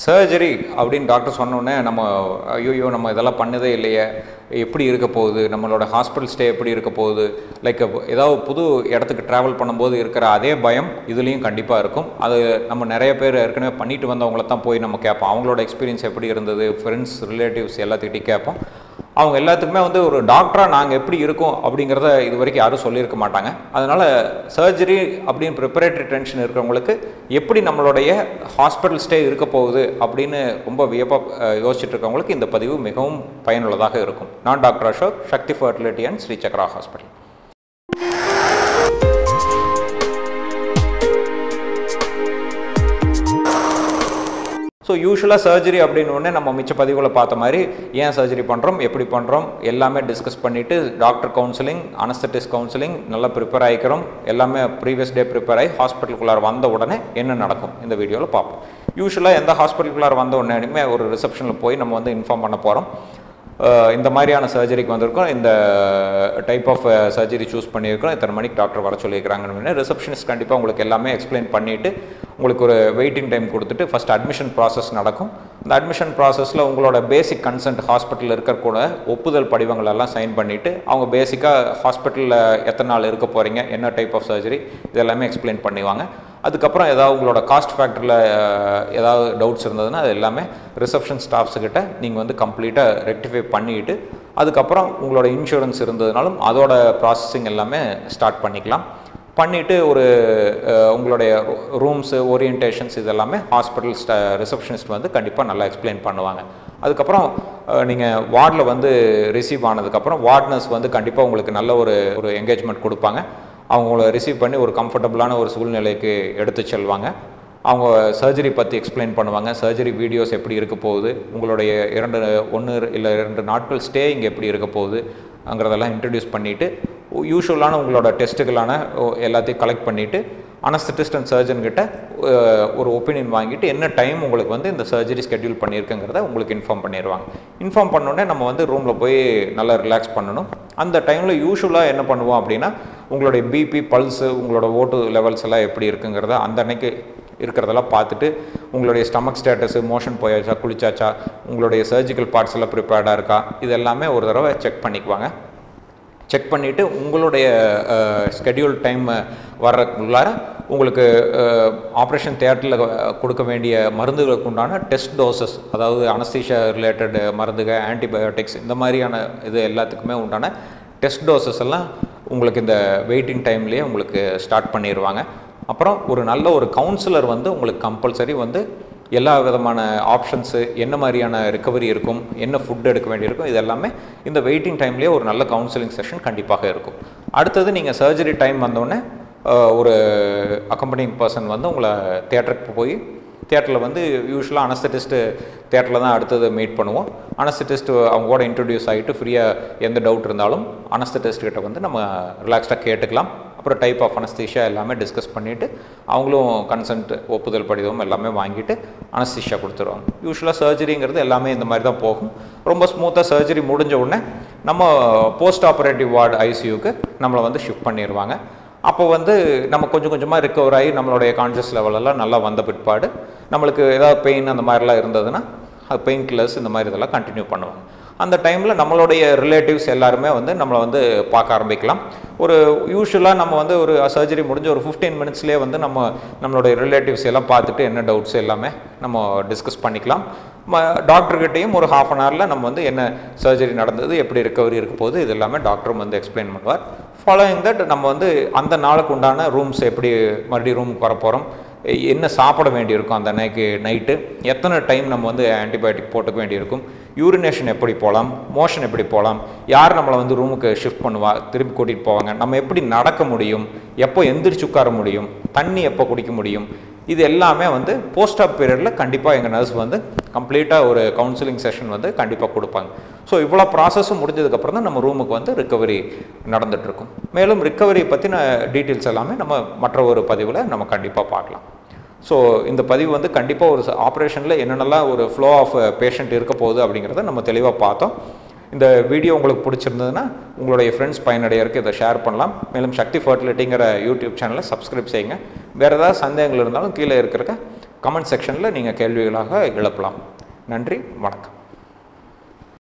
Surgery அப்படின்னு doctor சொன்னோடனே நம்ம ஐயோ நம்ம இதெல்லாம் பண்ணதே இல்லையே, எப்படி இருக்க போகுது, நம்மளோட ஹாஸ்பிட்டல் ஸ்டே எப்படி இருக்க போகுது, லைக் ஏதாவது புது இடத்துக்கு ட்ராவல் பண்ணும்போது இருக்கிற அதே பயம் இதுலேயும் கண்டிப்பாக இருக்கும். அது நம்ம நிறைய பேர் ஏற்கனவே பண்ணிட்டு வந்தவங்கள தான் போய் நம்ம கேட்போம், அவங்களோட எக்ஸ்பீரியன்ஸ் எப்படி இருந்தது, ஃப்ரெண்ட்ஸ் ரிலேட்டிவ்ஸ் எல்லாத்துக்கிட்டையும் கேட்போம். அவங்க எல்லாத்துக்குமே வந்து ஒரு டாக்டராக நாங்கள் எப்படி இருக்கோம் அப்படிங்கிறத இது வரைக்கும் யாரும் சொல்லியிருக்க மாட்டாங்க. அதனால் சர்ஜரி அப்படின்னு ப்ரிப்பரேட்டரி டென்ஷன் இருக்கிறவங்களுக்கு எப்படி நம்மளுடைய ஹாஸ்பிட்டல் ஸ்டே இருக்க போகுது அப்படின்னு ரொம்ப வியப்பாக யோசிச்சுட்டு இருக்கவங்களுக்கு இந்த பதிவு மிகவும் பயனுள்ளதாக இருக்கும். நான் doctor Ashok, Sakthi fertility and Sri Chakra hospital. So யூஸ்வலாக சர்ஜரி அப்படின்னு நம்ம மிச்ச பதிவுகளை பார்த்த மாதிரி ஏன் சர்ஜரி பண்ணுறோம், எப்படி பண்ணுறோம் எல்லாமே டிஸ்கஸ் பண்ணிவிட்டு டாக்டர் கவுன்சிலிங், அனஸ்தட்டிஸ்ட் கவுன்சிலிங் நல்லா ப்ரிப்பேர் ஆகிக்கிறோம். எல்லாமே ப்ரீவியஸ் டே ப்ரிப்பேர் ஆகி ஹாஸ்பிட்டலுக்குள்ளார வந்த உடனே என்ன நடக்கும் இந்த வீடியோவில் பார்ப்போம். யூஸ்வலாக எந்த ஹாஸ்பிட்டலுக்குள்ளார வந்த உடனே ஒரு ரிசப்ஷனில் போய் நம்ம வந்து இன்ஃபார்ம் பண்ண போகிறோம், இந்த மாதிரியான சர்ஜரிக்கு வந்திருக்கோம், இந்த டைப் ஆஃப் சர்ஜரி சூஸ் பண்ணியிருக்கோம், இத்தனை மணிக்கு டாக்டர் வர சொல்லியிருக்கிறாங்கன்னு ரிசப்ஷனிஸ்ட் கண்டிப்பாக உங்களுக்கு எல்லாமே எக்ஸ்பிளைன் பண்ணிவிட்டு உங்களுக்கு ஒரு வெயிட்டிங் டைம் கொடுத்துட்டு ஃபஸ்ட் அட்மிஷன் ப்ராசஸ் நடக்கும். இந்த அட்மிஷன் ப்ராசஸில் உங்களோட பேசிக் கன்சென்ட் ஹாஸ்பிட்டலில் இருக்கக்கூட ஒப்புதல் படிவங்கள் எல்லாம் சைன் பண்ணிவிட்டு அவங்க பேசிக்காக ஹாஸ்பிட்டலில் எத்தனை நாள் இருக்க போகிறீங்க, என்ன டைப் ஆஃப் சர்ஜரி இதெல்லாமே எக்ஸ்பிளைன் பண்ணுவாங்க. அதுக்கப்புறம் ஏதாவது உங்களோட காஸ்ட் ஃபேக்டரில் ஏதாவது டவுட்ஸ் இருந்ததுன்னா அது எல்லாமே ரிசப்ஷன் ஸ்டாஃப்ஸுக்கிட்ட நீங்கள் வந்து கம்ப்ளீட்டாக ரெக்டிஃபை பண்ணிவிட்டு அதுக்கப்புறம் உங்களோட இன்சூரன்ஸ் இருந்ததுனாலும் அதோட ப்ராசஸிங் எல்லாமே ஸ்டார்ட் பண்ணிக்கலாம். பண்ணிவிட்டு ஒரு உங்களுடைய ரூம்ஸு ஓரியன்டேஷன்ஸ் இதெல்லாமே ஹாஸ்பிட்டல் ரிசப்ஷனிஸ்ட் வந்து கண்டிப்பாக நல்லா எக்ஸ்பிளைன் பண்ணுவாங்க. அதுக்கப்புறம் நீங்கள் வார்டில் வந்து ரிசீவ் ஆனதுக்கப்புறம் வார்ட்னர்ஸ் வந்து கண்டிப்பாக உங்களுக்கு நல்ல ஒரு என்கேஜ்மெண்ட் கொடுப்பாங்க. அவங்கள ரிசீவ் பண்ணி ஒரு கம்ஃபர்டபுளான ஒரு சூழ்நிலைக்கு எடுத்து செல்வாங்க. அவங்க சர்ஜரி பற்றி எக்ஸ்பிளைன் பண்ணுவாங்க, சர்ஜரி வீடியோஸ் எப்படி இருக்க போகுது, உங்களுடைய 1 இல்லை 2 நாட்கள் ஸ்டே இங்கே எப்படி இருக்க போகுதுங்கிறதெல்லாம் இன்ட்ரடியூஸ் பண்ணிவிட்டு யூஸ்வலான உங்களோட டெஸ்ட்டுகளான எல்லாத்தையும் கலெக்ட் பண்ணிவிட்டு அனஸ்தட்டிஸ்ட் அண்ட் சர்ஜன்கிட்ட ஒரு ஒப்பீனியன் வாங்கிட்டு என்ன டைம் உங்களுக்கு வந்து இந்த சர்ஜரி ஸ்கெட்யூல் பண்ணியிருக்குங்கிறத உங்களுக்கு இன்ஃபார்ம் பண்ணிடுவாங்க. இன்ஃபார்ம் பண்ணோடனே நம்ம வந்து ரூமில் போய் நல்லா ரிலாக்ஸ் பண்ணணும். அந்த டைமில் யூஸ்வலாக என்ன பண்ணுவோம் அப்படின்னா உங்களுடைய பிபி, பல்ஸு, உங்களோட ஓட்டு லெவல்ஸ் எல்லாம் எப்படி இருக்குங்கிறத அந்த அன்னைக்கு இருக்கிறதெல்லாம் பார்த்துட்டு உங்களுடைய ஸ்டமக் ஸ்டேட்டஸு, மோஷன் போயாச்சா, குளிச்சாச்சா, உங்களுடைய சர்ஜிக்கல் பார்ட்ஸ் எல்லாம் ப்ரிப்பேர்டாக இருக்கா, இது எல்லாமே ஒரு தடவை செக் பண்ணிக்குவாங்க. செக் பண்ணிவிட்டு உங்களுடைய ஸ்கெட்யூல் டைம் வர்றதுக்குள்ளார உங்களுக்கு ஆப்ரேஷன் தியேட்டரில் கொடுக்க வேண்டிய மருந்துகளுக்கு உண்டான டெஸ்ட் டோசஸ், அதாவது அனஸ்தீஷியா ரிலேட்டட் மருந்துகள், ஆன்டிபயோட்டிக்ஸ், இந்த மாதிரியான இது எல்லாத்துக்குமே உண்டான டெஸ்ட் டோசஸ் எல்லாம் உங்களுக்கு இந்த வெயிட்டிங் டைம்லேயே உங்களுக்கு ஸ்டார்ட் பண்ணிடுவாங்க. அப்புறம் ஒரு நல்ல ஒரு கவுன்சிலர் வந்து உங்களுக்கு கம்பல்சரி வந்து எல்லா விதமான ஆப்ஷன்ஸு, என்ன மாதிரியான ரிகவரி இருக்கும், என்ன ஃபுட் எடுக்க வேண்டியிருக்கும், இது எல்லாமே இந்த வெயிட்டிங் டைம்லேயே ஒரு நல்ல கவுன்சிலிங் செஷன் கண்டிப்பாக இருக்கும். அடுத்தது நீங்கள் சர்ஜரி டைம் வந்தோடனே ஒரு அக்கம்பனிங் பர்சன் வந்து உங்களை தியேட்டருக்கு போய் தியேட்டரில் வந்து யூஸ்வலாக அனஸ்தட்டிஸ்ட்டு தியேட்டரில் தான் அடுத்தது மீட் பண்ணுவோம். அனஸ்தட்டிஸ்ட் அவங்க கூட இன்ட்ரடியூஸ் ஆகிட்டு ஃப்ரீயாக எந்த டவுட் இருந்தாலும் அனஸ்தட்டிஸ்ட்கிட்ட வந்து நம்ம ரிலாக்ஸ்டாக கேட்டுக்கலாம். அப்புறம் டைப் ஆஃப் அனஸ்தீஷியா எல்லாமே டிஸ்கஸ் பண்ணிவிட்டு அவங்களும் கன்சென்ட், ஒப்புதல் படிதம் எல்லாமே வாங்கிட்டு அனஸ்தீஷியா கொடுத்துருவாங்க. யூஸ்வலாக சர்ஜரிங்கிறது எல்லாமே இந்த மாதிரி தான் போகும். ரொம்ப ஸ்மூத்தாக சர்ஜரி முடிஞ்ச உடனே நம்ம போஸ்ட் ஆப்ரேட்டிவ் வார்டு ஐசியூக்கு நம்மளை வந்து ஷிஃப்ட் பண்ணிடுவாங்க. அப்போ வந்து நம்ம கொஞ்சம் கொஞ்சமாக ரிக்கவர் ஆகி நம்மளுடைய கான்ஷியஸ் லெவலெல்லாம் நல்லா வந்த பிற்பாடு நம்மளுக்கு ஏதாவது பெயின் அந்த மாதிரிலாம் இருந்ததுன்னா அது பெயின் கில்லர்ஸ் இந்த மாதிரி இதெல்லாம் கண்டினியூ பண்ணுவாங்க. அந்த டைமில் நம்மளுடைய ரிலேட்டிவ்ஸ் எல்லாருமே வந்து நம்மளை வந்து பார்க்க ஆரம்பிக்கலாம். ஒரு யூஸ்வலாக நம்ம வந்து ஒரு சர்ஜரி முடிஞ்ச ஒரு 15 மினிட்ஸ்லேயே வந்து நம்மளுடைய ரிலேட்டிவ்ஸ் எல்லாம் பார்த்துட்டு என்ன டவுட்ஸ் எல்லாமே நம்ம டிஸ்கஸ் பண்ணிக்கலாம். டாக்டர்கிட்டையும் ஒரு ½ அன் ஹவரில் நம்ம வந்து என்ன சர்ஜரி நடந்தது, எப்படி ரிகவரி இருக்க போகுது, இது எல்லாமே டாக்டரும் வந்து எக்ஸ்பிளைன் பண்ணுவார். ஃபாலோயிங் தட் நம்ம வந்து அந்த நாளுக்கு உண்டான ரூம்ஸ் எப்படி மறுபடியும் ரூமுக்கு வரப்போகிறோம், என்ன சாப்பிட வேண்டியிருக்கும், அந்த நைட்டு எத்தனை டைம் நம்ம வந்து ஆன்டிபயோட்டிக் போட்டுக்க வேண்டியிருக்கும், யூரினேஷன் எப்படி போகலாம், மோஷன் எப்படி போகலாம், யார் நம்மளை வந்து ரூமுக்கு ஷிஃப்ட் பண்ணுவா, திருப்பி கூட்டிகிட்டு போவாங்க, நம்ம எப்படி நடக்க முடியும், எப்போ எந்திரிச்சு உட்கார முடியும், தண்ணி எப்போ குடிக்க முடியும், இது எல்லாமே வந்து போஸ்ட் ஆப் பீரியடில் கண்டிப்பாக எங்கள் நர்ஸ் வந்து கம்ப்ளீட்டாக ஒரு கவுன்சிலிங் செஷன் வந்து கண்டிப்பாக கொடுப்பாங்க. ஸோ இவ்வளோ ப்ராசஸும் முடிஞ்சதுக்கப்புறம் தான் நம்ம ரூமுக்கு வந்து ரிக்கவரி நடந்துகிட்ருக்கும். மேலும் ரிக்கவரி பற்றின டீட்டெயில்ஸ் எல்லாமே நம்ம மற்ற ஒரு பதிவில் நம்ம கண்டிப்பாக பார்க்கலாம். ஸோ இந்த பதிவு வந்து கண்டிப்பாக ஒரு ஆப்ரேஷனில் என்னென்னலாம் ஒரு ஃப்ளோ ஆஃப் பேஷண்ட் இருக்க போகுது அப்படிங்கிறத நம்ம தெளிவாக பார்த்தோம். இந்த வீடியோ உங்களுக்கு பிடிச்சிருந்ததுன்னா உங்களுடைய ஃப்ரெண்ட்ஸ் பயனடையருக்கு இதை ஷேர் பண்ணலாம். மேலும் சக்தி ஃபர்டிலிட்டிங்கிற யூடியூப் சேனலை சப்ஸ்கிரைப் செய்யுங்க. வேறு ஏதாவது சந்தேகங்கள் இருந்தாலும் கீழே இருக்கிற கமெண்ட் செக்ஷனில் நீங்கள் கேள்விகளாக எழுப்பலாம். நன்றி, வணக்கம்.